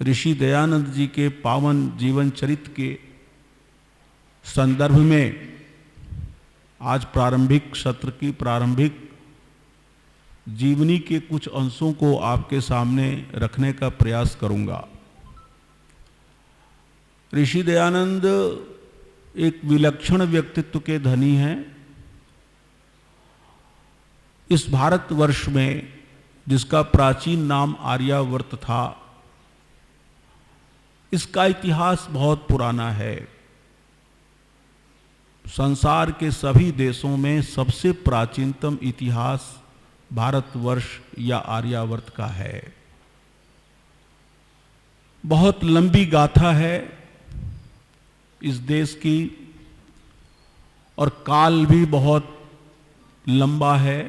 ऋषि दयानंद जी के पावन जीवन चरित्र के संदर्भ में आज प्रारंभिक सत्र की प्रारंभिक जीवनी के कुछ अंशों को आपके सामने रखने का प्रयास करूंगा। ऋषि दयानंद एक विलक्षण व्यक्तित्व के धनी हैं। इस भारतवर्ष में जिसका प्राचीन नाम आर्यावर्त था, इसका इतिहास बहुत पुराना है। संसार के सभी देशों में सबसे प्राचीनतम इतिहास भारतवर्ष या आर्यावर्त का है। बहुत लंबी गाथा है इस देश की और काल भी बहुत लंबा है।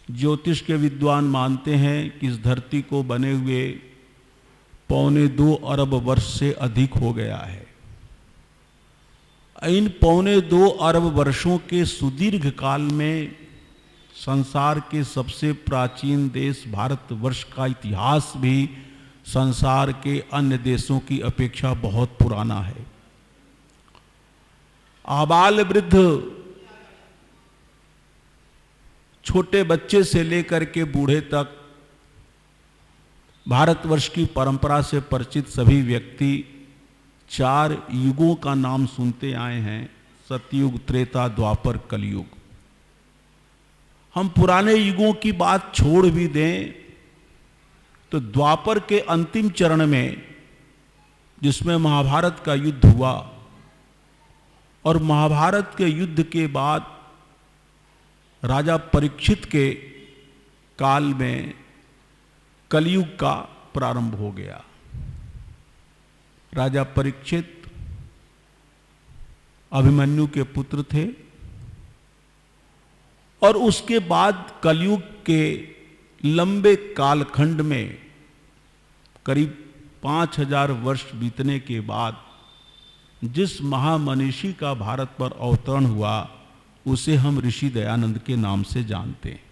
ज्योतिष के विद्वान मानते हैं कि इस धरती को बने हुए 2.25 अरब वर्ष से अधिक हो गया है। इन 2.25 अरब वर्षों के सुदीर्घ काल में संसार के सबसे प्राचीन देश भारतवर्ष का इतिहास भी संसार के अन्य देशों की अपेक्षा बहुत पुराना है। आबाल वृद्ध, छोटे बच्चे से लेकर के बूढ़े तक भारतवर्ष की परंपरा से परिचित सभी व्यक्ति 4 युगों का नाम सुनते आए हैं: सतयुग, त्रेता, द्वापर, कलयुग। हम पुराने युगों की बात छोड़ भी दें तो द्वापर के अंतिम चरण में, जिसमें महाभारत का युद्ध हुआ, और महाभारत के युद्ध के बाद राजा परीक्षित के काल में कलयुग का प्रारंभ हो गया। राजा परीक्षित अभिमन्यु के पुत्र थे और उसके बाद कलयुग के लंबे कालखंड में करीब 5000 वर्ष बीतने के बाद जिस महामनीषी का भारत पर अवतरण हुआ, उसे हम ऋषि दयानंद के नाम से जानते हैं।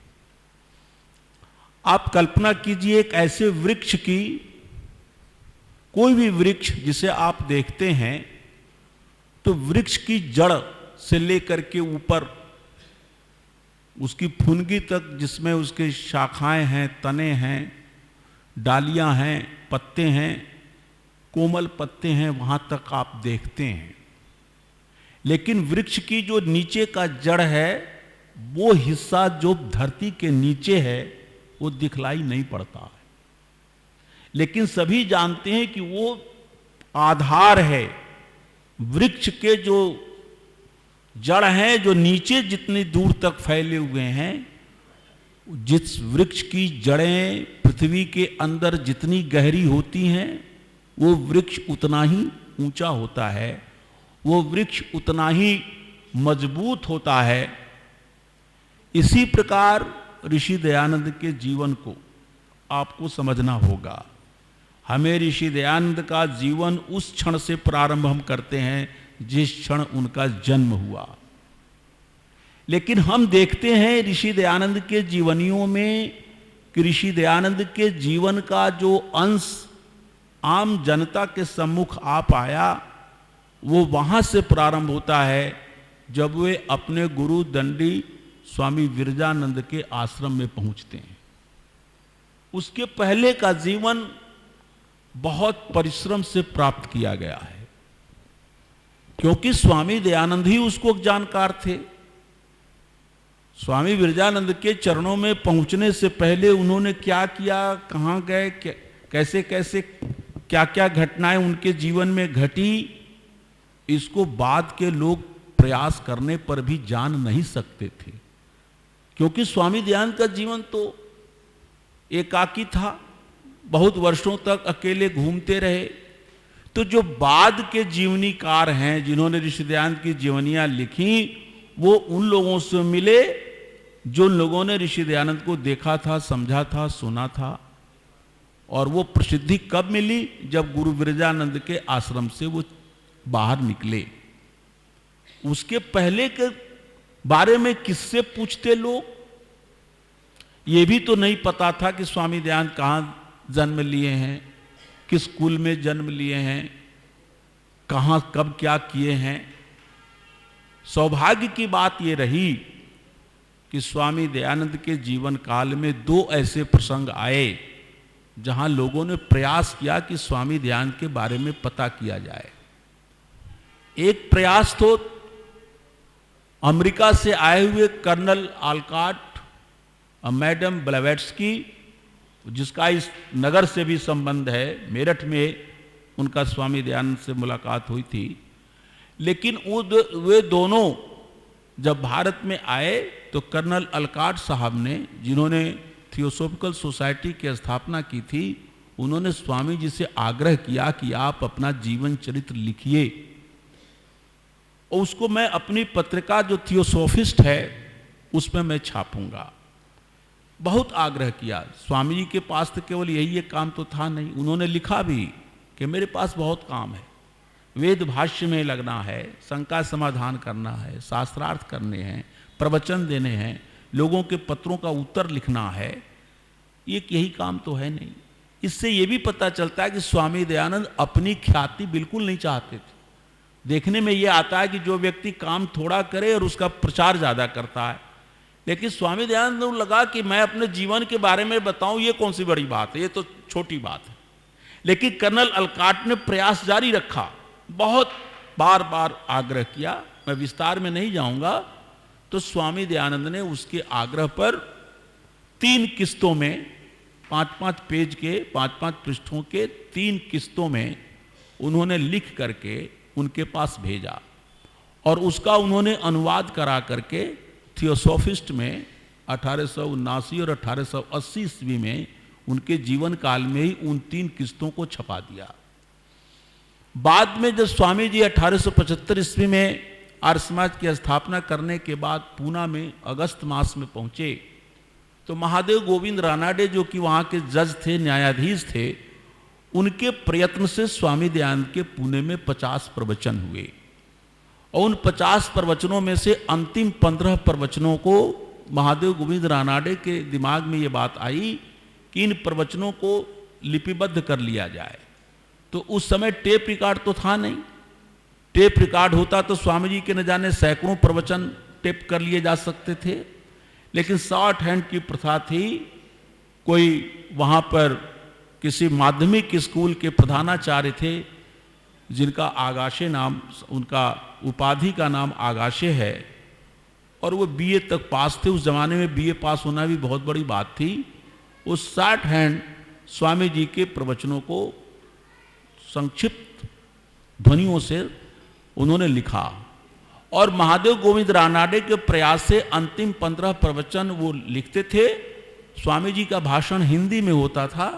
आप कल्पना कीजिए एक ऐसे वृक्ष की, कोई भी वृक्ष जिसे आप देखते हैं तो वृक्ष की जड़ से लेकर के ऊपर उसकी फुनगी तक, जिसमें उसके शाखाएं हैं, तने हैं, डालियां हैं, पत्ते हैं, कोमल पत्ते हैं, वहां तक आप देखते हैं। लेकिन वृक्ष की जो नीचे का जड़ है, वो हिस्सा जो धरती के नीचे है, वो दिखलाई नहीं पड़ता है। लेकिन सभी जानते हैं कि वो आधार है। वृक्ष के जो जड़ हैं, जो नीचे जितनी दूर तक फैले हुए हैं, जिस वृक्ष की जड़ें पृथ्वी के अंदर जितनी गहरी होती हैं, वो वृक्ष उतना ही ऊंचा होता है, वो वृक्ष उतना ही मजबूत होता है। इसी प्रकार ऋषि दयानंद के जीवन को आपको समझना होगा। हमें ऋषि दयानंद का जीवन उस क्षण से प्रारंभ हम करते हैं जिस क्षण उनका जन्म हुआ। लेकिन हम देखते हैं ऋषि दयानंद के जीवनियों में कि ऋषि दयानंद के जीवन का जो अंश आम जनता के सम्मुख आ पाया, वो वहां से प्रारंभ होता है जब वे अपने गुरु दंडी स्वामी विरजानंद के आश्रम में पहुंचते हैं। उसके पहले का जीवन बहुत परिश्रम से प्राप्त किया गया है, क्योंकि स्वामी दयानंद ही उसको जानकार थे। स्वामी विरजानंद के चरणों में पहुंचने से पहले उन्होंने क्या किया, कहाँ गए, कैसे कैसे क्या क्या घटनाएं उनके जीवन में घटी, इसको बाद के लोग प्रयास करने पर भी जान नहीं सकते थे। क्योंकि स्वामी दयानंद का जीवन तो एकाकी था, बहुत वर्षों तक अकेले घूमते रहे। तो जो बाद के जीवनीकार हैं, जिन्होंने ऋषि दयानंद की जीवनियां लिखी, वो उन लोगों से मिले जो लोगों ने ऋषि दयानंद को देखा था, समझा था, सुना था। और वो प्रसिद्धि कब मिली? जब गुरु विरजानंद के आश्रम से वो बाहर निकले। उसके पहले के बारे में किससे पूछते लोग? ये भी तो नहीं पता था कि स्वामी दयानंद कहाँ जन्म लिए हैं, किस कुल में जन्म लिए हैं, कहाँ कब क्या किए हैं। सौभाग्य की बात ये रही कि स्वामी दयानंद के जीवन काल में 2 ऐसे प्रसंग आए जहां लोगों ने प्रयास किया कि स्वामी दयानंद के बारे में पता किया जाए। एक प्रयास तो अमेरिका से आए हुए कर्नल आलकाट और मैडम ब्लेवेट्स्की, जिसका इस नगर से भी संबंध है, मेरठ में उनका स्वामी दयानंद से मुलाकात हुई थी। लेकिन वे दोनों जब भारत में आए तो कर्नल अलकाट साहब ने, जिन्होंने थियोसॉफिकल सोसाइटी की स्थापना की थी, उन्होंने स्वामी जी से आग्रह किया कि आप अपना जीवन चरित्र लिखिए और उसको मैं अपनी पत्रिका जो थियोसॉफिस्ट है उसमें मैं छापूंगा। बहुत आग्रह किया। स्वामी जी के पास तो केवल यही एक काम तो था नहीं, उन्होंने लिखा भी कि मेरे पास बहुत काम है, वेद भाष्य में लगना है, शंका समाधान करना है, शास्त्रार्थ करने हैं, प्रवचन देने हैं, लोगों के पत्रों का उत्तर लिखना है, एक यही काम तो है नहीं। इससे ये भी पता चलता है कि स्वामी दयानंद अपनी ख्याति बिल्कुल नहीं चाहते थे। देखने में ये आता है कि जो व्यक्ति काम थोड़ा करे और उसका प्रचार ज़्यादा करता है, लेकिन स्वामी दयानंद को लगा कि मैं अपने जीवन के बारे में बताऊं, ये कौन सी बड़ी बात है, ये तो छोटी बात है। लेकिन कर्नल अलकाट ने प्रयास जारी रखा, बहुत बार बार आग्रह किया, मैं विस्तार में नहीं जाऊंगा। तो स्वामी दयानंद ने उसके आग्रह पर 3 किस्तों में 5-5 पेज के 5-5 पृष्ठों के 3 किस्तों में उन्होंने लिख करके उनके पास भेजा और उसका उन्होंने अनुवाद करा करके थियोसॉफिस्ट में 1879 और 1880 ईस्वी में उनके जीवन काल में ही उन 3 किस्तों को छपा दिया। बाद में जब स्वामी जी 1875 ईस्वी में आर्य समाज की स्थापना करने के बाद पूना में अगस्त मास में पहुंचे तो महादेव गोविंद रानाडे, जो कि वहाँ के जज थे, न्यायाधीश थे, उनके प्रयत्न से स्वामी दयानंद के पुणे में 50 प्रवचन हुए और उन 50 प्रवचनों में से अंतिम 15 प्रवचनों को महादेव गोविंद रानाडे के दिमाग में ये बात आई कि इन प्रवचनों को लिपिबद्ध कर लिया जाए। तो उस समय टेप रिकॉर्ड तो था नहीं, टेप रिकॉर्ड होता तो स्वामी जी के न जाने सैकड़ों प्रवचन टेप कर लिए जा सकते थे, लेकिन शॉर्ट हैंड की प्रथा थी। कोई वहाँ पर किसी माध्यमिक स्कूल के प्रधानाचार्य थे जिनका आगाशे नाम, उनका उपाधि का नाम आगाशे है और वो बीए तक पास थे। उस जमाने में बीए पास होना भी बहुत बड़ी बात थी। उस शॉर्ट हैंड स्वामी जी के प्रवचनों को संक्षिप्त ध्वनियों से उन्होंने लिखा और महादेव गोविंद रानाडे के प्रयास से अंतिम 15 प्रवचन वो लिखते थे। स्वामी जी का भाषण हिंदी में होता था,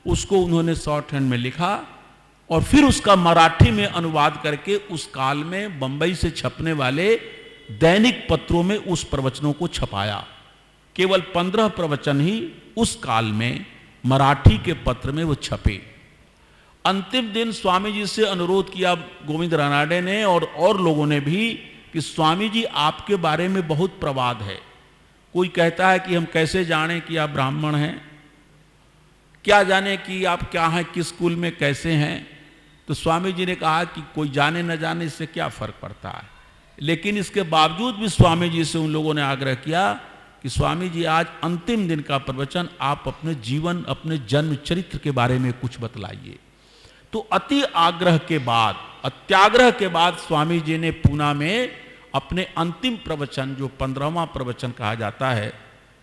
उसको उन्होंने शॉर्ट हैंड में लिखा और फिर उसका मराठी में अनुवाद करके उस काल में बंबई से छपने वाले दैनिक पत्रों में उस प्रवचनों को छपाया। केवल 15 प्रवचन ही उस काल में मराठी के पत्र में वो छपे। अंतिम दिन स्वामी जी से अनुरोध किया गोविंद रानाडे ने और लोगों ने भी कि स्वामी जी आपके बारे में बहुत प्रवाद है। कोई कहता है कि हम कैसे जानें कि आप ब्राह्मण हैं, क्या जाने कि आप क्या हैं, किस कुल में कैसे हैं। तो स्वामी जी ने कहा कि कोई जाने न जाने इससे क्या फर्क पड़ता है। लेकिन इसके बावजूद भी स्वामी जी से उन लोगों ने आग्रह किया कि स्वामी जी आज अंतिम दिन का प्रवचन आप अपने जीवन, अपने जन्म चरित्र के बारे में कुछ बतलाइए। तो अति आग्रह के बाद, अत्याग्रह के बाद स्वामी जी ने पूना में अपने अंतिम प्रवचन, जो 15वां प्रवचन कहा जाता है,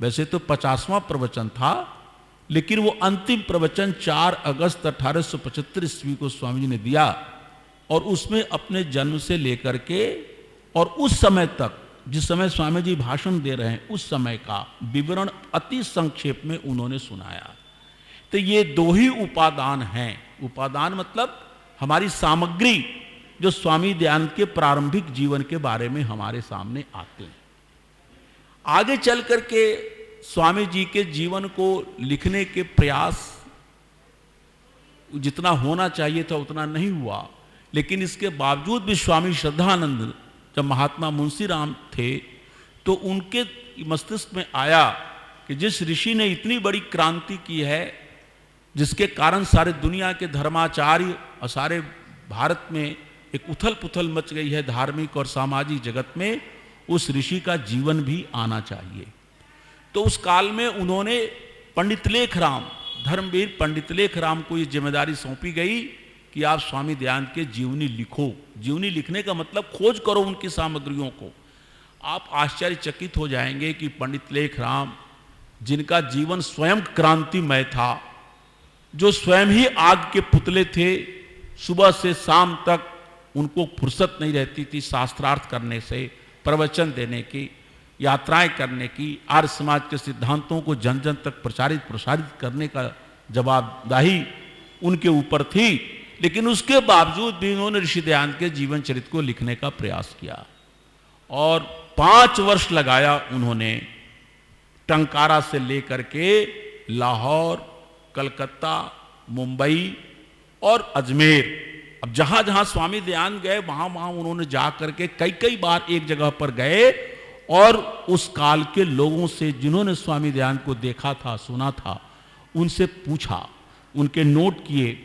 वैसे तो 50वां प्रवचन था, लेकिन वो अंतिम प्रवचन 4 अगस्त 1875 ईस्वी को स्वामी जी ने दिया और उसमें अपने जन्म से लेकर के और उस समय तक, जिस समय स्वामी जी भाषण दे रहे हैं, उस समय का विवरण अति संक्षेप में उन्होंने सुनाया। तो ये 2 ही उपादान हैं। उपादान मतलब हमारी सामग्री जो स्वामी दयानंद के प्रारंभिक जीवन के बारे में हमारे सामने आते हैं। आगे चल करके स्वामी जी के जीवन को लिखने के प्रयास जितना होना चाहिए था उतना नहीं हुआ, लेकिन इसके बावजूद भी स्वामी श्रद्धानंद जब महात्मा मुंशी राम थे तो उनके मस्तिष्क में आया कि जिस ऋषि ने इतनी बड़ी क्रांति की है, जिसके कारण सारे दुनिया के धर्माचार्य और सारे भारत में एक उथल पुथल मच गई है धार्मिक और सामाजिक जगत में, उस ऋषि का जीवन भी आना चाहिए। तो उस काल में उन्होंने पंडित लेखराम, धर्मवीर पंडित लेखराम को ये जिम्मेदारी सौंपी गई कि आप स्वामी दयानंद के जीवनी लिखो। जीवनी लिखने का मतलब खोज करो उनकी सामग्रियों को। आप आश्चर्यचकित हो जाएंगे कि पंडित लेखराम, जिनका जीवन स्वयं क्रांतिमय था, जो स्वयं ही आग के पुतले थे, सुबह से शाम तक उनको फुर्सत नहीं रहती थी शास्त्रार्थ करने से, प्रवचन देने की, यात्राएं करने की, आर्य समाज के सिद्धांतों को जन जन तक प्रसारित करने का जवाबदेही उनके ऊपर थी। लेकिन उसके बावजूद भी उन्होंने ऋषि दयानंद के जीवन चरित्र को लिखने का प्रयास किया और 5 वर्ष लगाया उन्होंने, टंकारा से लेकर के लाहौर, कलकत्ता, मुंबई और अजमेर। अब जहां जहां स्वामी दयानंद गए वहां वहां उन्होंने जा करके कई बार एक जगह पर गए और उस काल के लोगों से, जिन्होंने स्वामी दयानंद को देखा था, सुना था, उनसे पूछा, उनके नोट किए।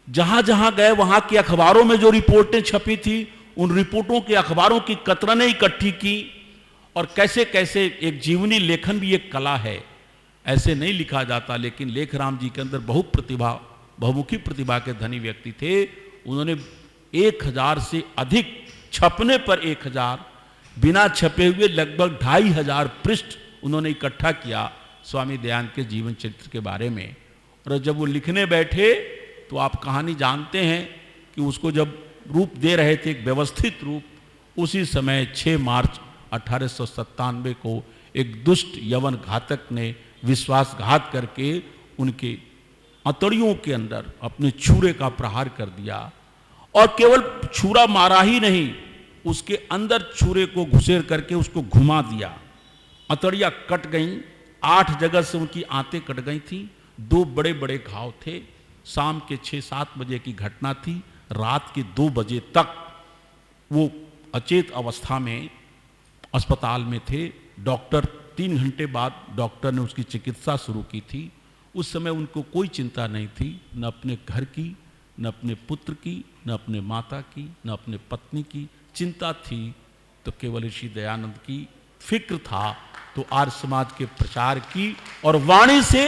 जहां जहां गए वहां की अखबारों में जो रिपोर्टें छपी थी, उन रिपोर्टों के अखबारों की कतरनें इकट्ठी की और कैसे कैसे एक जीवनी लेखन भी एक कला है, ऐसे नहीं लिखा जाता। लेकिन लेखराम जी के अंदर बहुमुखी प्रतिभा के धनी व्यक्ति थे। उन्होंने 1000 से अधिक, छपने पर 1000, बिना छपे हुए लगभग 2500 पृष्ठ उन्होंने इकट्ठा किया स्वामी दयानंद के जीवन चरित्र के बारे में। और जब वो लिखने बैठे तो आप कहानी जानते हैं कि उसको जब रूप दे रहे थे, एक व्यवस्थित रूप, उसी समय 6 मार्च 1897 को एक दुष्ट यवन घातक ने विश्वासघात करके उनके अतड़ियों के अंदर अपने छुरे का प्रहार कर दिया। और केवल छुरा मारा ही नहीं, उसके अंदर छुरे को घुसेड़ करके उसको घुमा दिया। अतड़ियाँ कट गईं, 8 जगह से उनकी आंतें कट गई थी, 2 बड़े बड़े घाव थे। शाम के 6-7 बजे की घटना थी। रात के 2 बजे तक वो अचेत अवस्था में अस्पताल में थे। डॉक्टर 3 घंटे बाद डॉक्टर ने उसकी चिकित्सा शुरू की थी। उस समय उनको कोई चिंता नहीं थी, न अपने घर की, न अपने पुत्र की, न अपने माता की, न अपने पत्नी की। चिंता थी तो केवल ऋषि दयानंद की, फिक्र था तो आर्य समाज के प्रचार की। और वाणी से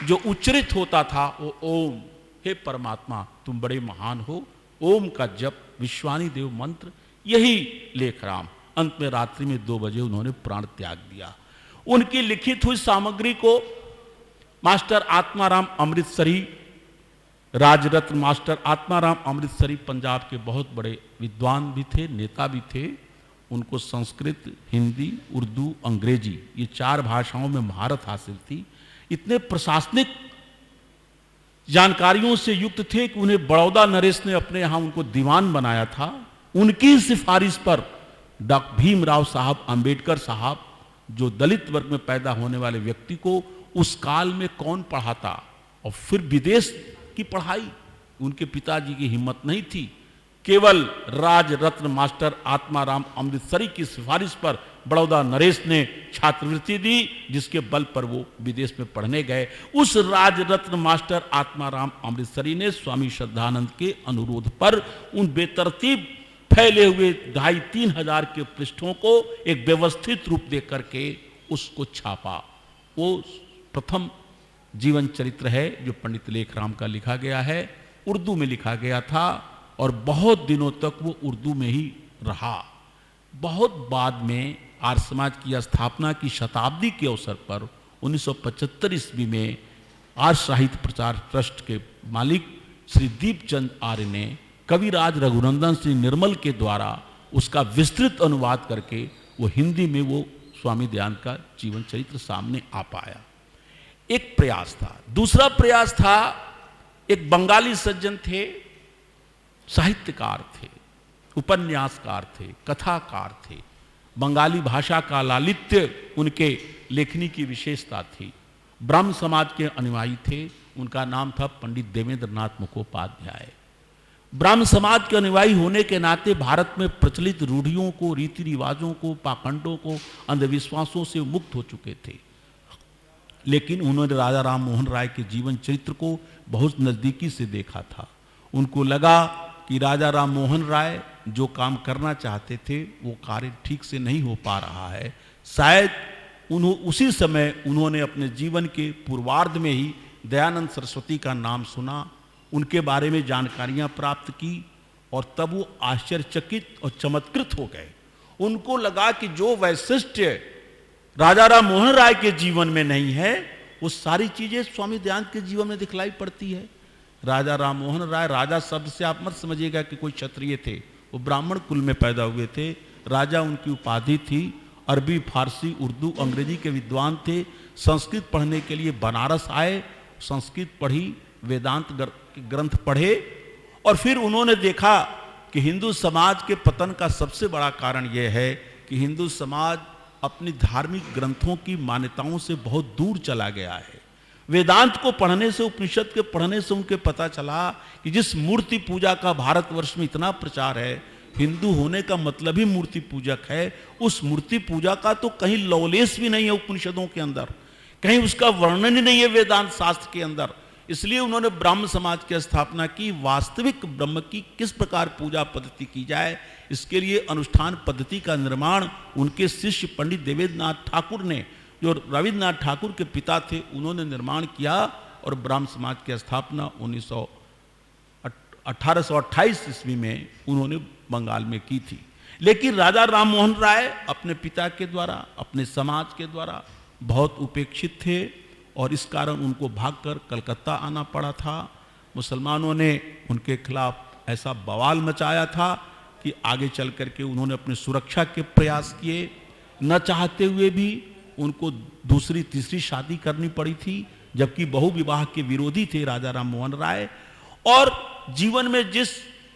जो उच्चरित होता था वो ओम, हे परमात्मा तुम बड़े महान हो, ओम का जप, विश्वानी देव मंत्र, यही लेखराम। अंत में रात्रि में 2 बजे उन्होंने प्राण त्याग दिया। उनकी लिखित हुई सामग्री को मास्टर आत्माराम अमृतसरी, राजरत्न मास्टर आत्माराम अमृतसरी पंजाब के बहुत बड़े विद्वान भी थे, नेता भी थे। उनको संस्कृत, हिंदी, उर्दू, अंग्रेजी, ये 4 भाषाओं में महारत हासिल थी। इतने प्रशासनिक जानकारियों से युक्त थे कि उन्हें बड़ौदा नरेश ने अपने यहाँ उनको दीवान बनाया था। उनकी सिफारिश पर डॉक्टर भीमराव साहब अंबेडकर साहब, जो दलित वर्ग में पैदा होने वाले व्यक्ति को उस काल में कौन पढ़ाता, और फिर विदेश की पढ़ाई, उनके पिताजी की हिम्मत नहीं थी। केवल राजरत्न मास्टर आत्माराम अमृतसरी की सिफारिश पर बड़ौदा नरेश ने छात्रवृत्ति दी, जिसके बल पर वो विदेश में पढ़ने गए। उस राजरत्न मास्टर आत्माराम अमृतसरी ने स्वामी श्रद्धानंद के अनुरोध पर उन बेतरतीब फैले हुए 2500-3 हजार के पृष्ठों को एक व्यवस्थित रूप दे करके उसको छापा। वो प्रथम जीवन चरित्र है जो पंडित लेखराम का लिखा गया है। उर्दू में लिखा गया था और बहुत दिनों तक वो उर्दू में ही रहा। बहुत बाद में आर्य समाज की स्थापना की शताब्दी के अवसर पर 1975 ईस्वी में आर्य साहित्य प्रचार ट्रस्ट के मालिक श्री दीपचंद आर्य ने कविराज रघुनंदन सिंह निर्मल के द्वारा उसका विस्तृत अनुवाद करके वो हिंदी में वो स्वामी दयानंद का जीवन चरित्र सामने आ पाया। एक प्रयास था। दूसरा प्रयास था, एक बंगाली सज्जन थे, साहित्यकार थे, उपन्यासकार थे, कथाकार थे। बंगाली भाषा का लालित्य उनके लेखनी की विशेषता थी। ब्राह्म समाज के अनुयायी थे। उनका नाम था पंडित देवेंद्र नाथ मुखोपाध्याय। ब्राह्म समाज के अनुयायी होने के नाते भारत में प्रचलित रूढ़ियों को, रीति रिवाजों को, पाखंडों को, अंधविश्वासों से मुक्त हो चुके थे। लेकिन उन्होंने राजा राम मोहन राय के जीवन चरित्र को बहुत नज़दीकी से देखा था। उनको लगा कि राजा राम मोहन राय जो काम करना चाहते थे वो कार्य ठीक से नहीं हो पा रहा है। शायद उसी समय उन्होंने अपने जीवन के पूर्वार्ध में ही दयानंद सरस्वती का नाम सुना, उनके बारे में जानकारियां प्राप्त की और तब वो आश्चर्यचकित और चमत्कृत हो गए। उनको लगा कि जो वैशिष्ट्य राजा राम मोहन राय के जीवन में नहीं है वो सारी चीजें स्वामी दयानंद के जीवन में दिखलाई पड़ती है। राजा राम मोहन राय, राजा शब्द से आप मत समझिएगा कि कोई क्षत्रिय थे, वो ब्राह्मण कुल में पैदा हुए थे। राजा उनकी उपाधि थी। अरबी, फारसी, उर्दू, अंग्रेजी के विद्वान थे। संस्कृत पढ़ने के लिए बनारस आए, संस्कृत पढ़ी, वेदांत ग्रंथ पढ़े और फिर उन्होंने देखा कि हिंदू समाज के पतन का सबसे बड़ा कारण यह है कि हिंदू समाज अपनी धार्मिक ग्रंथों की मान्यताओं से बहुत दूर चला गया है। वेदांत को पढ़ने से, उपनिषद के पढ़ने से उनके पता चला कि जिस मूर्ति पूजा का भारतवर्ष में इतना प्रचार है, हिंदू होने का मतलब ही मूर्ति पूजक है, उस मूर्ति पूजा का तो कहीं लवलेश भी नहीं है उपनिषदों के अंदर, कहीं उसका वर्णन ही नहीं है वेदांत शास्त्र के अंदर। इसलिए उन्होंने ब्राह्म समाज की स्थापना की। वास्तविक ब्रह्म की किस प्रकार पूजा पद्धति की जाए, इसके लिए अनुष्ठान पद्धति का निर्माण उनके शिष्य पंडित देवेंद्रनाथ ठाकुर ने, जो रविन्द्रनाथ ठाकुर के पिता थे, उन्होंने निर्माण किया और ब्राह्म समाज की स्थापना 1828 ईस्वी में उन्होंने बंगाल में की थी। लेकिन राजा राम मोहन राय अपने पिता के द्वारा, अपने समाज के द्वारा बहुत उपेक्षित थे और इस कारण उनको भागकर कलकत्ता आना पड़ा था। मुसलमानों ने उनके खिलाफ ऐसा बवाल मचाया था कि आगे चल करके उन्होंने अपनी सुरक्षा के प्रयास किए। न चाहते हुए भी उनको दूसरी तीसरी शादी करनी पड़ी थी, जबकि बहुविवाह के विरोधी थे राजा राम मोहन राय। और जीवन में जिस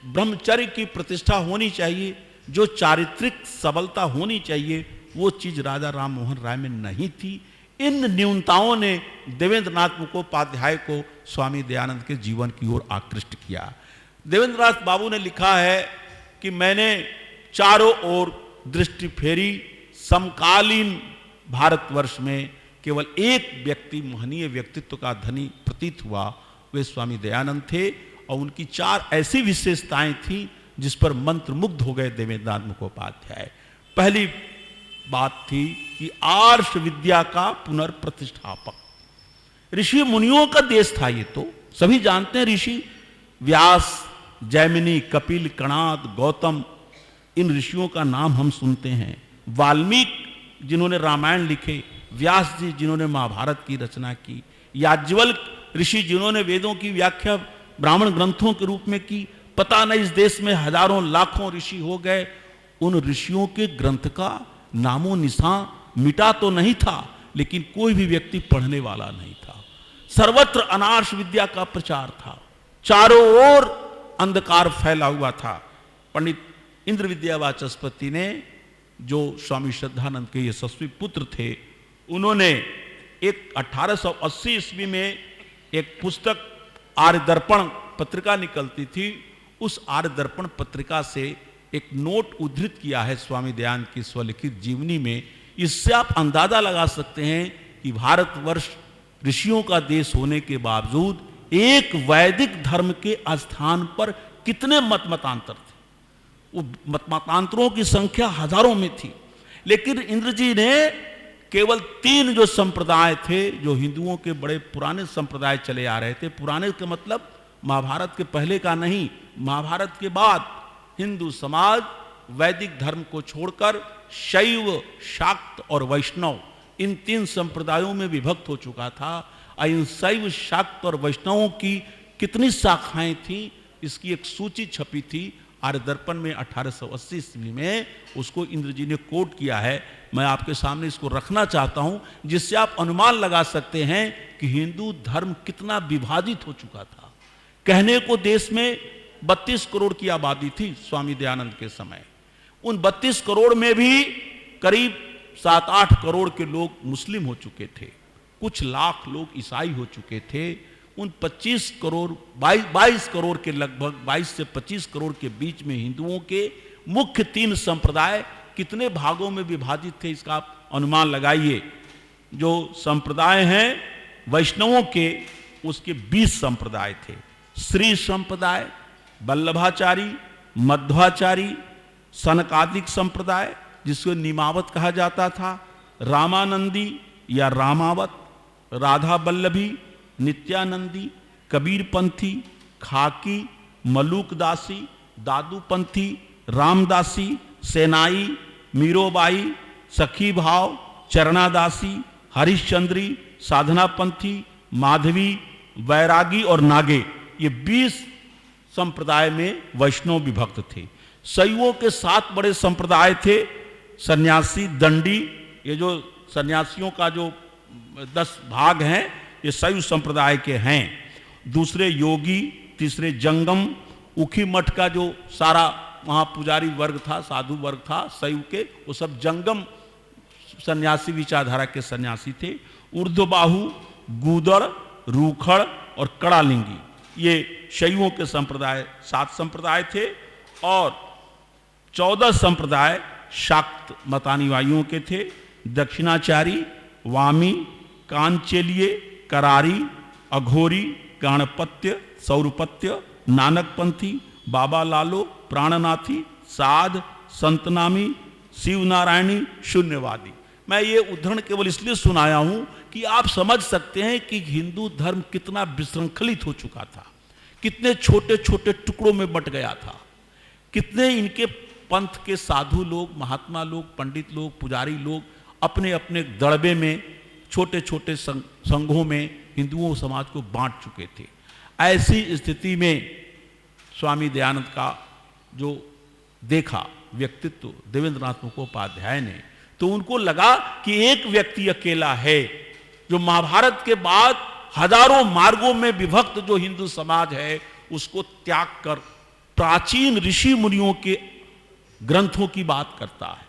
ब्रह्मचर्य की प्रतिष्ठा होनी चाहिए, जो चारित्रिक सबलता होनी चाहिए, वो चीज राजा राम मोहन राय में नहीं थी। इन न्यूनताओं ने देवेंद्रनाथ मुखोपाध्याय को स्वामी दयानंद के जीवन की ओर आकृष्ट किया। देवेंद्रनाथ बाबू ने लिखा है कि मैंने चारों ओर दृष्टि फेरी, समकालीन भारतवर्ष में केवल एक व्यक्ति महनीय व्यक्तित्व का धनी प्रतीत हुआ, वे स्वामी दयानंद थे और उनकी 4 ऐसी विशेषताएं थी जिस पर मंत्रमुग्ध हो गए देवेंद्रनाथ मुखोपाध्याय। पहली बात थी कि आर्ष विद्या का पुनर्प्रतिष्ठापक। ऋषि मुनियों का देश था ये, तो सभी जानते हैं। ऋषि व्यास, जैमिनी, कपिल, कणाद, गौतम, इन ऋषियों का नाम हम सुनते हैं। वाल्मीकि जिन्होंने रामायण लिखे, व्यास जी जिन्होंने महाभारत की रचना की, याज्ञवल्क ऋषि जिन्होंने वेदों की व्याख्या ब्राह्मण ग्रंथों के रूप में की। पता नहीं इस देश में हजारों लाखों ऋषि हो गए, उन ऋषियों के ग्रंथ का नामो निशान मिटा तो नहीं था, लेकिन कोई भी व्यक्ति पढ़ने वाला नहीं था। सर्वत्र अनार्ष विद्या का प्रचार था, चारों ओर अंधकार फैला हुआ था। पंडित इंद्र विद्या वाचस्पति ने, जो स्वामी श्रद्धानंद के यशस्वी पुत्र थे, उन्होंने एक 1880 ईस्वी में एक पुस्तक आर्य दर्पण पत्रिका निकलती थी, उस आर्य दर्पण पत्रिका से एक नोट उद्धृत किया है स्वामी दयानंद की स्वलिखित जीवनी में। इससे आप अंदाजा लगा सकते हैं कि भारतवर्ष ऋषियों का देश होने के बावजूद एक वैदिक धर्म के स्थान पर कितने मतमतांतर थे। वो मतमतांतरों की संख्या हजारों में थी, लेकिन इंद्र जी ने केवल 3 जो संप्रदाय थे, जो हिंदुओं के बड़े पुराने संप्रदाय चले आ रहे थे, पुराने का मतलब महाभारत के पहले का नहीं, महाभारत के बाद हिंदू समाज वैदिक धर्म को छोड़कर शैव, शाक्त और वैष्णव, इन 3 संप्रदायों में विभक्त हो चुका था। इन शैव, शाक्त और वैष्णवों की कितनी शाखाएं थी, इसकी एक सूची छपी थी आर्य दर्पण में 1880 ईस्वी में। उसको इंद्र जी ने कोट किया है। मैं आपके सामने इसको रखना चाहता हूं, जिससे आप अनुमान लगा सकते हैं कि हिंदू धर्म कितना विभाजित हो चुका था। कहने को देश में 32 करोड़ की आबादी थी स्वामी दयानंद के समय। उन 32 करोड़ में भी करीब 7-8 करोड़ के लोग मुस्लिम हो चुके थे, कुछ लाख लोग ईसाई हो चुके थे। उन 25 करोड़ 22 करोड़ के लगभग 22 से 25 करोड़ के बीच में हिंदुओं के मुख्य 3 संप्रदाय कितने भागों में विभाजित थे, इसका आप अनुमान लगाइए। जो संप्रदाय हैं वैष्णवों के, उसके 20 संप्रदाय थे। श्री संप्रदाय, वल्लभाचारी, मध्वाचारी, सनकादिक संप्रदाय जिसको निमावत कहा जाता था, रामानंदी या रामावत, राधा वल्लभी, नित्यानंदी, कबीरपंथी, खाकी, मलूकदासी, दादूपंथी, रामदासी, सेनाई, मीरोबाई, सखी भाव, चरणादासी, हरिश्चंद्री, साधनापंथी, माधवी, वैरागी और नागे, ये 20 संप्रदाय में वैष्णव विभक्त थे। शैवों के 7 बड़े संप्रदाय थे। सन्यासी, दंडी, ये जो सन्यासियों का जो 10 भाग हैं ये शैव संप्रदाय के हैं। दूसरे योगी, तीसरे जंगम, उखी मठ का जो सारा वहाँ पुजारी वर्ग था, साधु वर्ग था शैव के, वो सब जंगम सन्यासी विचारधारा के सन्यासी थे। ऊर्ध्वबाहु, गूदड़, रूखड़ और कड़ालिंगी, ये शैवों के संप्रदाय 7 संप्रदाय थे। और 14 संप्रदाय शाक्त मतानुयायियों के थे। दक्षिणाचारी, वामी, कांचेलिये, करारी, अघोरी, गाणपत्य, सौरपत्य, नानकपंथी, बाबा लालो, प्राणनाथी, साध, संतनामी, शिवनारायणी, शून्यवादी। मैं ये उदाहरण केवल इसलिए सुनाया हूं कि आप समझ सकते हैं कि हिंदू धर्म कितना विशृंखलित हो चुका था, कितने छोटे छोटे टुकड़ों में बंट गया था, कितने इनके पंथ के साधु लोग, महात्मा लोग, पंडित लोग, पुजारी लोग अपने अपने दड़बे में, छोटे छोटे संघों में हिंदुओं समाज को बांट चुके थे। ऐसी स्थिति में स्वामी दयानंद का जो देखा व्यक्तित्व देवेंद्रनाथ मुखोपाध्याय ने, तो उनको लगा कि एक व्यक्ति अकेला है जो महाभारत के बाद हजारों मार्गों में विभक्त जो हिंदू समाज है उसको त्याग कर प्राचीन ऋषि मुनियों के ग्रंथों की बात करता है,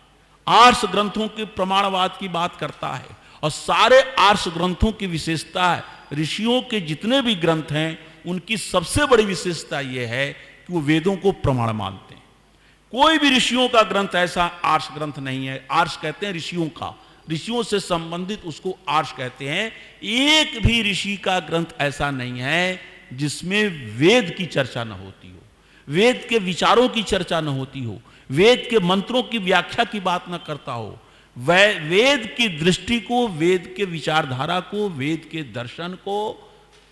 आर्ष ग्रंथों के प्रमाणवाद की बात करता है। और सारे आर्ष ग्रंथों की विशेषता है, ऋषियों के जितने भी ग्रंथ हैं उनकी सबसे बड़ी विशेषता यह है कि वो वेदों को प्रमाण मानते हैं। कोई भी ऋषियों का ग्रंथ ऐसा आर्ष ग्रंथ नहीं है। आर्ष कहते हैं ऋषियों का, ऋषियों से संबंधित उसको आर्ष कहते हैं। एक भी ऋषि का ग्रंथ ऐसा नहीं है जिसमें वेद की चर्चा न होती हो, वेद के विचारों की चर्चा न होती हो, वेद के मंत्रों की व्याख्या की बात न करता हो। वह वेद की दृष्टि को, वेद के विचारधारा को, वेद के दर्शन को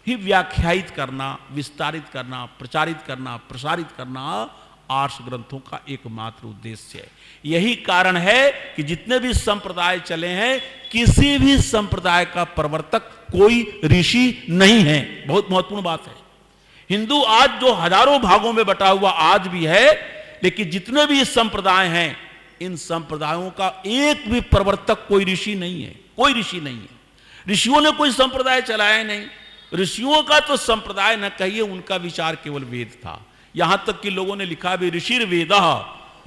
ही व्याख्यायित करना, विस्तारित करना, प्रचारित करना, प्रसारित करना आर्ष ग्रंथों का एकमात्र उद्देश्य है। यही कारण है कि जितने भी संप्रदाय चले हैं, किसी भी संप्रदाय का प्रवर्तक कोई ऋषि नहीं है। बहुत महत्वपूर्ण बात है। हिंदू आज जो हजारों भागों में बटा हुआ आज भी है, लेकिन जितने भी संप्रदाय हैं, इन संप्रदायों का एक भी प्रवर्तक कोई ऋषि नहीं है, कोई ऋषि नहीं है। ऋषियों ने कोई संप्रदाय चलाया नहीं। ऋषियों का तो संप्रदाय न कहिए, उनका विचार केवल वेद था। यहां तक कि लोगों ने लिखा भी ऋषिर वेदः,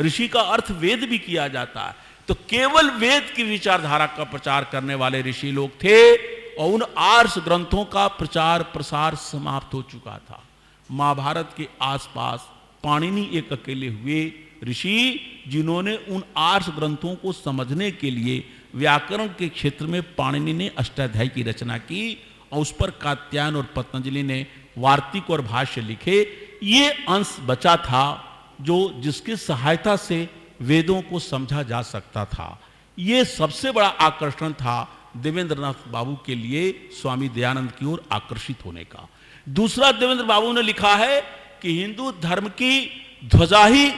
ऋषि का अर्थ वेद भी किया जाता है। तो केवल वेद की विचारधारा का प्रचार करने वाले ऋषि लोग थे और उन आर्ष ग्रंथों का प्रचार प्रसार समाप्त हो चुका था। महाभारत के आसपास पाणिनि एक अकेले हुए ऋषि जिन्होंने उन आर्ष ग्रंथों को समझने के लिए व्याकरण के क्षेत्र में पाणिनि ने अष्टाध्यायी की रचना की और उस पर कात्यायन और पतंजलि ने वार्तिक और भाष्य लिखे। ये अंश बचा था जो जिसकी सहायता से वेदों को समझा जा सकता था। ये सबसे बड़ा आकर्षण था देवेंद्रनाथ बाबू के लिए स्वामी दयानंद की ओर आकर्षित होने का। दूसरा, देवेंद्र बाबू ने लिखा है कि हिंदू धर्म की ध्वजा ही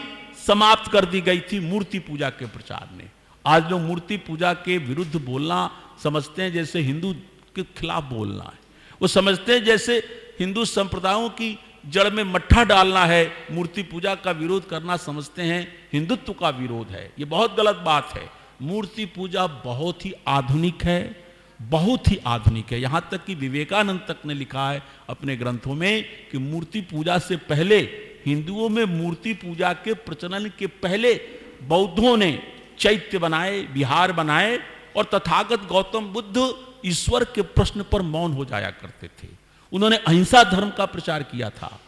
समाप्त कर दी गई थी मूर्ति पूजा के प्रचार ने। आज लोग मूर्ति पूजा के विरुद्ध बोलना समझते हैं जैसे हिंदू के खिलाफ बोलना है। वो समझते हैं जैसे हिंदू संप्रदायों की जड़ में मट्ठा डालना है, मूर्ति पूजा का विरोध करना समझते हैं हिंदुत्व का विरोध है। ये बहुत गलत बात है। मूर्ति पूजा बहुत ही आधुनिक है, बहुत ही आधुनिक है। यहां तक कि विवेकानंद तक ने लिखा है अपने ग्रंथों में कि मूर्ति पूजा से पहले, हिंदुओं में मूर्ति पूजा के प्रचलन के पहले बौद्धों ने चैत्य बनाए, विहार बनाए और तथागत गौतम बुद्ध ईश्वर के प्रश्न पर मौन हो जाया करते थे। उन्होंने अहिंसा धर्म का प्रचार किया था,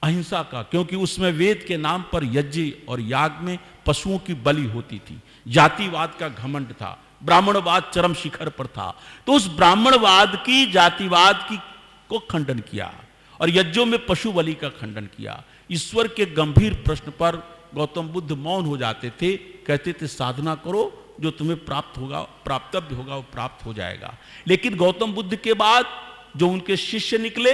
अहिंसा का, क्योंकि उसमें वेद के नाम पर यज्ञ और याग में पशुओं की बलि होती थी। जातिवाद का घमंड था, ब्राह्मणवाद चरम शिखर पर था। तो उस ब्राह्मणवाद की, जातिवाद की को खंडन किया और यज्ञों में पशु बलि का खंडन किया। ईश्वर के गंभीर प्रश्न पर गौतम बुद्ध मौन हो जाते थे, कहते थे साधना करो, जो तुम्हें प्राप्त होगा, प्राप्तव्य होगा वो प्राप्त हो जाएगा। लेकिन गौतम बुद्ध के बाद जो उनके शिष्य निकले,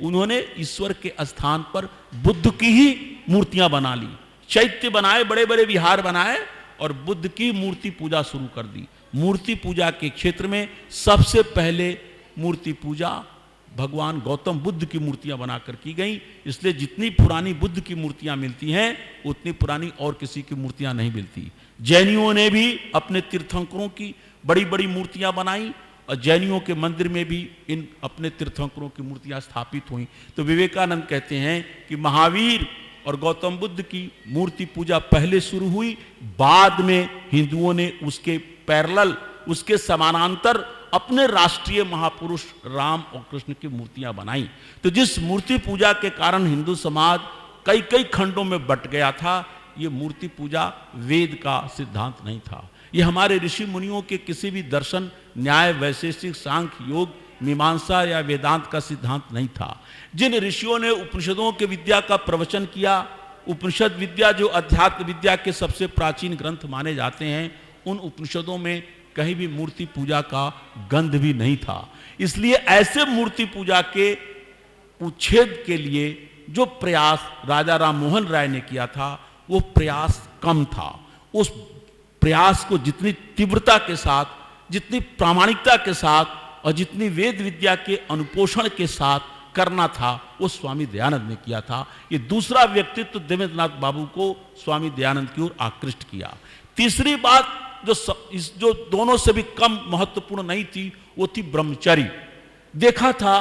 उन्होंने ईश्वर के स्थान पर बुद्ध की ही मूर्तियां बना ली, चैत्य बनाए, बड़े बड़े विहार बनाए और बुद्ध की मूर्ति पूजा शुरू कर दी। मूर्ति पूजा के क्षेत्र में सबसे पहले मूर्ति पूजा भगवान गौतम बुद्ध की मूर्तियां बनाकर की गई। इसलिए जितनी पुरानी बुद्ध की मूर्तियां मिलती हैं उतनी पुरानी और किसी की मूर्तियां नहीं मिलती। जैनियों ने भी अपने तीर्थंकरों की बड़ी बड़ी मूर्तियां बनाई और जैनियों के मंदिर में भी इन अपने तीर्थंकरों की मूर्तियां स्थापित हुई। तो विवेकानंद कहते हैं कि महावीर और गौतम बुद्ध की मूर्ति पूजा पहले शुरू हुई, बाद में हिंदुओं ने उसके पैरेलल, उसके समानांतर अपने राष्ट्रीय महापुरुष राम और कृष्ण की मूर्तियां बनाई। तो जिस मूर्ति पूजा के कारण हिंदू समाज कई कई खंडों में बट गया था, ये मूर्ति पूजा वेद का सिद्धांत नहीं था। ये हमारे ऋषि मुनियों के किसी भी दर्शन, न्याय, वैशेषिक, सांख्य, योग, मीमांसा या वेदांत का सिद्धांत नहीं था। जिन ऋषियों ने उपनिषदों के विद्या का प्रवचन किया, उपनिषद विद्या जो अध्यात्म विद्या के सबसे प्राचीन ग्रंथ माने जाते हैं, उन उपनिषदों में कहीं भी मूर्ति पूजा का गंध भी नहीं था। इसलिए ऐसे मूर्ति पूजा के उच्छेद के लिए जो प्रयास राजा राम मोहन राय ने किया था, वो प्रयास कम था। उस प्रयास को जितनी तीव्रता के साथ, जितनी प्रामाणिकता के साथ और जितनी वेद विद्या के अनुपोषण के साथ करना था, वो स्वामी दयानंद ने किया था। ये दूसरा व्यक्तित्व देवेंद्रनाथ बाबू को स्वामी दयानंद की ओर आकृष्ट किया। तीसरी बात जो दोनों से भी कम महत्वपूर्ण नहीं थी, वो थी ब्रह्मचर्य। देखा था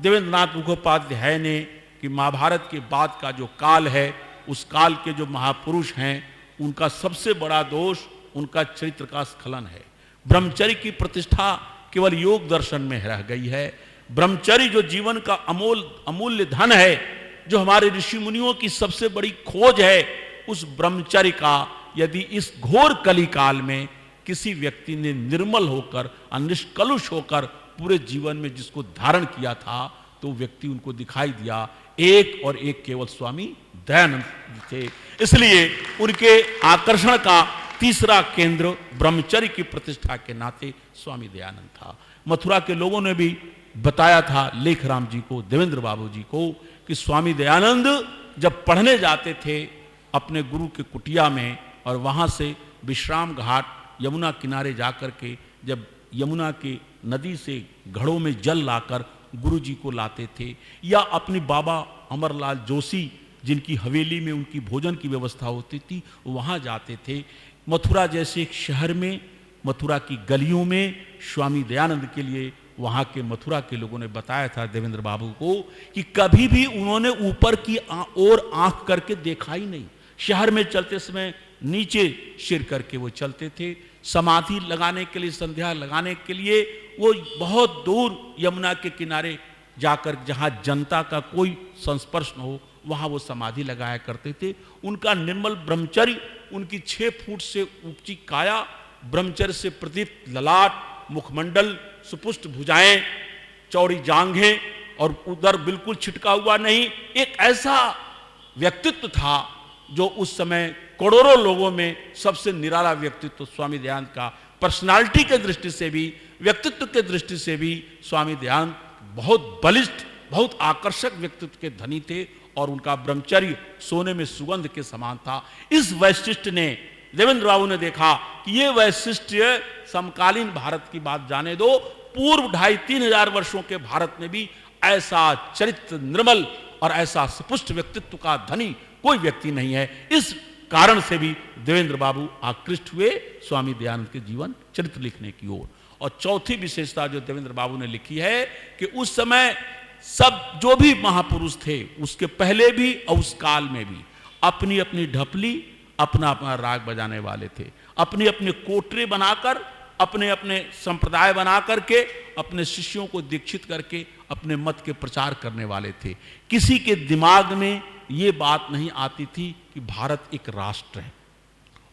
देवेंद्रनाथ मुखोपाध्याय ने कि महाभारत के बाद का जो काल है, उस काल के जो महापुरुष हैं, उनका सबसे बड़ा दोष उनका चरित्र का स्खलन है। ब्रह्मचर्य की प्रतिष्ठा केवल योग दर्शन में रह गई है। ब्रह्मचर्य जो जीवन का अमूल्य धन है, जो हमारे ऋषि मुनियों की सबसे बड़ी खोज है, उस ब्रह्मचर्य का यदि इस घोर कली काल में किसी व्यक्ति ने निर्मल होकर और निष्कलुष होकर पूरे जीवन में जिसको धारण किया था, तो व्यक्ति उनको दिखाई दिया, एक और एक केवल स्वामी दयानंद थे। इसलिए उनके आकर्षण का तीसरा केंद्र ब्रह्मचर्य की प्रतिष्ठा के नाते स्वामी दयानंद था। मथुरा के लोगों ने भी बताया था लेखराम जी को, देवेंद्र बाबू जी को, कि स्वामी दयानंद जब पढ़ने जाते थे अपने गुरु के कुटिया में, और वहाँ से विश्राम घाट यमुना किनारे जाकर के जब यमुना की नदी से घड़ों में जल लाकर गुरु जी को लाते थे, या अपनी बाबा अमरलाल जोशी जिनकी हवेली में उनकी भोजन की व्यवस्था होती थी, वहाँ जाते थे। मथुरा जैसे एक शहर में, मथुरा की गलियों में स्वामी दयानंद के लिए वहाँ के मथुरा के लोगों ने बताया था देवेंद्र बाबू को कि कभी भी उन्होंने ऊपर की ओर आंख करके देखा ही नहीं। शहर में चलते समय नीचे सिर करके वो चलते थे। समाधि लगाने के लिए, संध्या लगाने के लिए वो बहुत दूर यमुना के किनारे जाकर, जहाँ जनता का कोई संस्पर्श न हो, वहाँ वो समाधि लगाया करते थे। उनका निर्मल ब्रह्मचर्य, उनकी 6 फुट से ऊंची काया, ब्रह्मचर्य से प्रदीप्त ललाट, मुखमंडल, सुपुष्ट भुजाएं, चौड़ी जांघें और उदर बिल्कुल छिटका हुआ नहीं, एक ऐसा व्यक्तित्व था जो उस समय करोड़ों लोगों में सबसे निराला व्यक्तित्व स्वामी दयानंद का। पर्सनालिटी के दृष्टि से भी, व्यक्तित्व के दृष्टि से भी स्वामी दयानंद बहुत बलिष्ठ, बहुत आकर्षक व्यक्तित्व के धनी थे और उनका ब्रह्मचर्य सोने में सुगंध के समान था। इस वैशिष्ट ने देवेंद्र बाबू ने देखा कि ये वैशिष्ट समकालीन भारत की बात जाने दो, पूर्व 2500-3000 हजार वर्षों के भारत में भी ऐसा चरित्र निर्मल और ऐसा सुपुष्ट व्यक्तित्व का धनी कोई व्यक्ति नहीं है। इस कारण से भी देवेंद्र बाबू आकृष्ट हुए स्वामी दयानंद के जीवन चरित्र लिखने की ओर। और चौथी विशेषता जो देवेंद्र बाबू ने लिखी है कि उस समय सब जो भी महापुरुष थे, उसके पहले भी और उस काल में भी, अपनी अपनी ढपली, अपना अपना राग बजाने वाले थे। अपने अपने कोटरे बनाकर, अपने अपने संप्रदाय बना करके, अपने शिष्यों को दीक्षित करके अपने मत के प्रचार करने वाले थे। किसी के दिमाग में ये बात नहीं आती थी कि भारत एक राष्ट्र है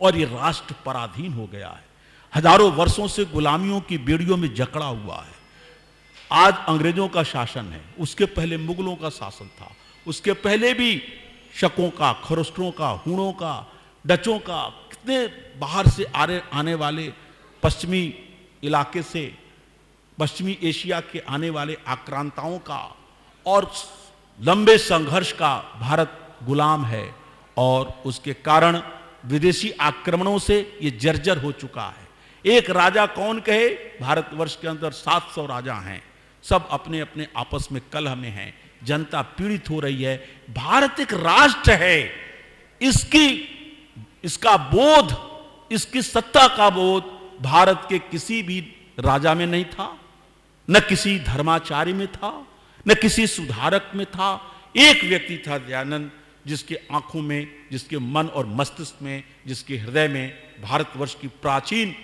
और ये राष्ट्र पराधीन हो गया है। हजारों वर्षों से गुलामियों की बेड़ियों में जकड़ा हुआ है। आज अंग्रेजों का शासन है, उसके पहले मुगलों का शासन था, उसके पहले भी शकों का, खरोस्टरों का, हूणों का, डचों का, कितने बाहर से आने वाले पश्चिमी इलाके से, पश्चिमी एशिया के आने वाले आक्रांताओं का और लंबे संघर्ष का भारत गुलाम है। और उसके कारण विदेशी आक्रमणों से ये जर्जर हो चुका है। एक राजा कौन कहे, भारतवर्ष के अंदर 700 राजा हैं, सब अपने अपने आपस में कलह में हैं, जनता पीड़ित हो रही है। भारत एक राष्ट्र है, इसका बोध, इसकी सत्ता का बोध भारत के किसी भी राजा में नहीं था, न किसी धर्माचार्य में था, न किसी सुधारक में था। एक व्यक्ति था दयानंद, जिसके आंखों में, जिसके मन और मस्तिष्क में, जिसके हृदय में भारतवर्ष की प्राचीन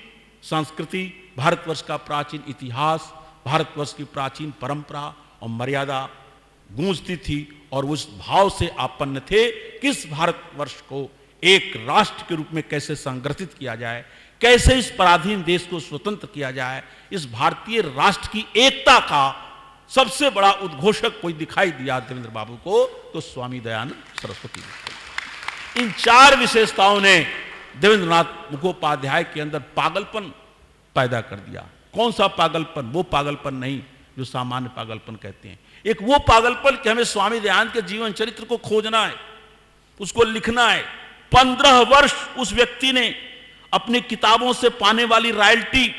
संस्कृति, भारतवर्ष का प्राचीन इतिहास, भारतवर्ष की प्राचीन परंपरा और मर्यादा गूंजती थी। और उस भाव से आपन्न थे कि इस भारतवर्ष को एक राष्ट्र के रूप में कैसे संगठित किया जाए, कैसे इस पराधीन देश को स्वतंत्र किया जाए। इस भारतीय राष्ट्र की एकता का सबसे बड़ा उद्घोषक कोई दिखाई दिया देवेंद्र बाबू को, तो स्वामी दयानंद सरस्वती ने। इन 4 विशेषताओं ने देवेंद्रनाथ मुखोपाध्याय के अंदर पागलपन पैदा कर दिया। कौन सा पागलपन? वो पागलपन नहीं जो सामान्य पागलपन कहते हैं। एक वो पागलपन कि हमें स्वामी दयानंद के जीवन चरित्र को खोजना है, उसको लिखना है। 15 वर्ष उस व्यक्ति ने अपनी किताबों से पाने वाली रॉयल्टी,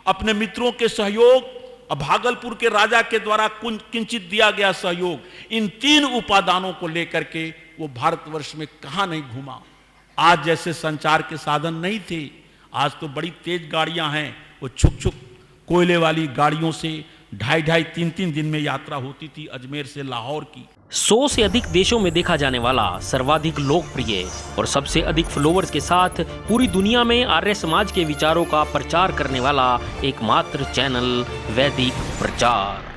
अपने मित्रों के सहयोग और भागलपुर के राजा के द्वारा किंचित दिया गया सहयोग, इन 3 उपादानों को लेकर के वो भारतवर्ष में कहां नहीं घूमा। आज जैसे संचार के साधन नहीं थे, आज तो बड़ी तेज गाड़ियां हैं। वो छुक कोयले वाली गाड़ियों से 2.5, 3 दिन में यात्रा होती थी अजमेर से लाहौर की। 100 से अधिक देशों में देखा जाने वाला, सर्वाधिक लोकप्रिय और सबसे अधिक फॉलोअर्स के साथ पूरी दुनिया में आर्य समाज के विचारों का प्रचार करने वाला एकमात्र चैनल वैदिक प्रचार।